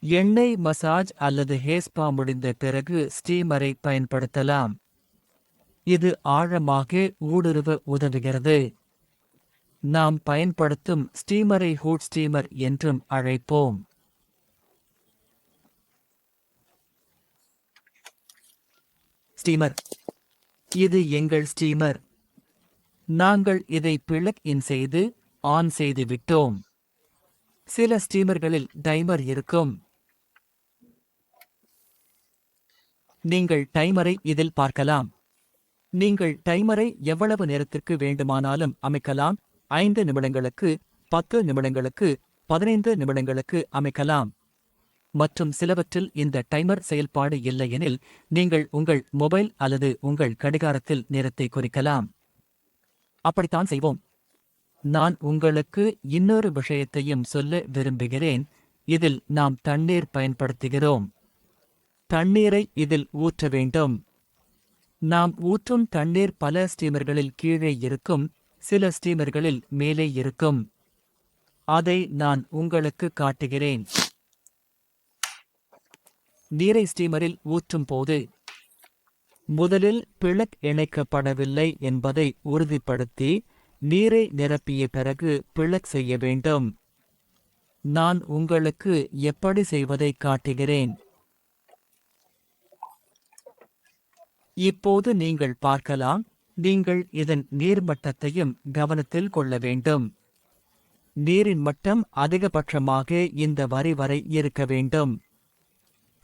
எண்ணெய் மசாஜ் அல்லது hair spa முடிந்த பிறகு ஸ்டீமரை பயன்படுத்தலாம். இது ஆழமாக ஊடுருவ உதவுகிறது. நாம் பயன்படுத்தும் ஸ்டீமரை ஹூட் ஸ்டீமர் என்றும் அழைப்போம். ஸ்டீமர். இது எங்கள் ஸ்டீமர். நாங்கள் இதை பிளக் இன் செய்து ஆன் செய்து விட்டோம். சில ஸ்டீமர்களில் டைமர் இருக்கும். நீங்கள் டைமரை இதில் பார்க்கலாம். நீங்கள் டைமரை எவ்வளவு நேரத்திற்கு வேண்டுமானாலும் அமைக்கலாம். 5 நிமிடங்களுக்கு, 10 நிமிடங்களுக்கு, 15 நிமிடங்களுக்கு அமைக்கலாம். மற்றும் சிலவற்றில் இந்த டைமர் செயல்பாடு இல்லையெனில் நீங்கள் உங்கள் மொபைல் அல்லது உங்கள் கடிகாரத்தில் நேரத்தை குறிக்கலாம். அப்படித்தான் செய்வோம். நான் உங்களுக்கு இன்னொரு விஷயத்தையும் சொல்ல விரும்புகிறேன். இதில் நாம் தண்ணீர் பயன்படுத்துகிறோம். தண்ணீரை இதில் ஊற்ற வேண்டும். நாம் ஊற்றும் தண்ணீர் பல ஸ்டீமர்களில் கீழே இருக்கும், சில ஸ்டீமர்களில் மேலே இருக்கும். அதை நான் உங்களுக்கு காட்டுகிறேன். நீரை ஸ்டீமரில் ஊற்றும் போது முதலில் பிளக் இணைக்கப்படவில்லை என்பதை உறுதிப்படுத்தி நீரை நிரப்பிய பிறகு பிளக் செய்ய வேண்டும். நான் உங்களுக்கு எப்படி செய்வதை காட்டுகிறேன். இப்போது நீங்கள் பார்க்கலாம். நீங்கள் இதன் நீர்மட்டத்தையும் கவனத்தில் கொள்ள வேண்டும். நீரின் மட்டம் அதிகபட்சமாக இந்த வரி வரை இருக்க வேண்டும்.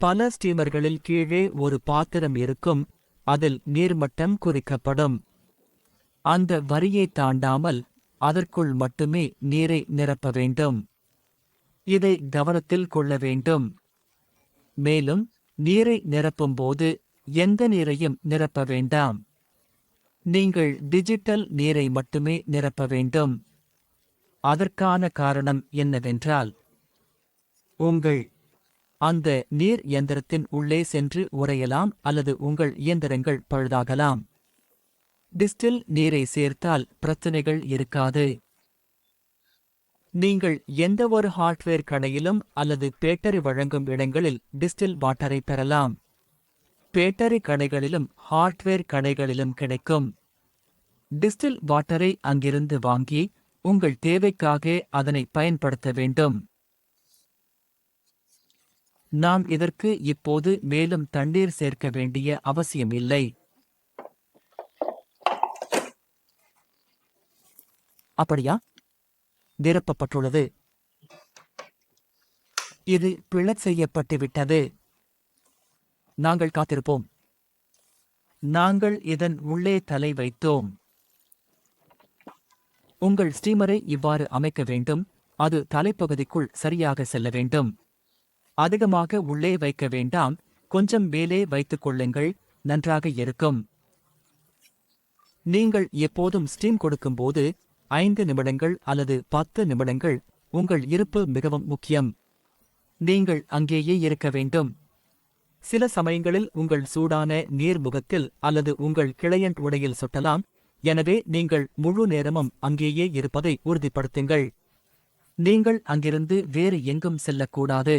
பல ஸ்டீமர்களில் கீழே ஒரு பாத்திரம் இருக்கும், அதில் நீர்மட்டம் குறிக்கப்படும். அந்த வரியை தாண்டாமல் அதற்குள் மட்டுமே நீரை நிரப்ப வேண்டும். இதை கவனத்தில் கொள்ள வேண்டும். மேலும் நீரை நிரப்பும்போது எந்த நீரையும் நிரப்ப வேண்டாம். நீங்கள் டிஜிட்டல் நீரை மட்டுமே நிரப்ப வேண்டும். அதற்கான காரணம் என்னவென்றால், உங்கள் அந்த நீர் இயந்திரத்தின் உள்ளே சென்று உறையலாம் அல்லது உங்கள் இயந்திரங்கள் பழுதாகலாம். டிஸ்டில் நீரை சேர்த்தால் பிரச்சனைகள் இருக்காது. நீங்கள் எந்தவொரு ஹார்ட்வேர் கடையிலும் அல்லது பேட்டரி வழங்கும் இடங்களில் டிஸ்டில் வாட்டரை பெறலாம். பேட்டரி கடைகளிலும் ஹார்ட்வேர் கடைகளிலும் கிடைக்கும். டிஸ்டில் வாட்டரை அங்கிருந்து வாங்கி உங்கள் தேவைக்காக அதனை பயன்படுத்த வேண்டும். நாம் இதற்கு இப்போது மேலும் தண்ணீர் சேர்க்க வேண்டிய அவசியமில்லை. அப்படியா? நிரப்பப்பட்டுள்ளது. இது பிளக் செய்யப்பட்டுவிட்டது. நாங்கள் காத்திருப்போம். நாங்கள் இதன் உள்ளே தலை வைத்தோம். உங்கள் ஸ்டீமரை இவ்வாறு அமைக்க வேண்டும். அது தலைப்பகுதிக்குள் சரியாக செல்ல வேண்டும். அதிகமாக உள்ளே வைக்க வேண்டாம். கொஞ்சம் மேலே வைத்துக் கொள்ளுங்கள். நன்றாக இருக்கும். நீங்கள் எப்போதும் ஸ்டீம் கொடுக்கும்போது 5 நிமிடங்கள் அல்லது 10 நிமிடங்கள் உங்கள் இருப்பு மிகவும் முக்கியம். நீங்கள் அங்கேயே இருக்க வேண்டும். சில சமயங்களில் உங்கள் சூடான நீர் முகத்தில் அல்லது உங்கள் கிளையண்ட் உடையில் சொட்டலாம். எனவே நீங்கள் முழு நேரமும் அங்கேயே இருப்பதை உறுதிப்படுத்துங்கள். நீங்கள் அங்கிருந்து வேறு எங்கும் செல்லக்கூடாது.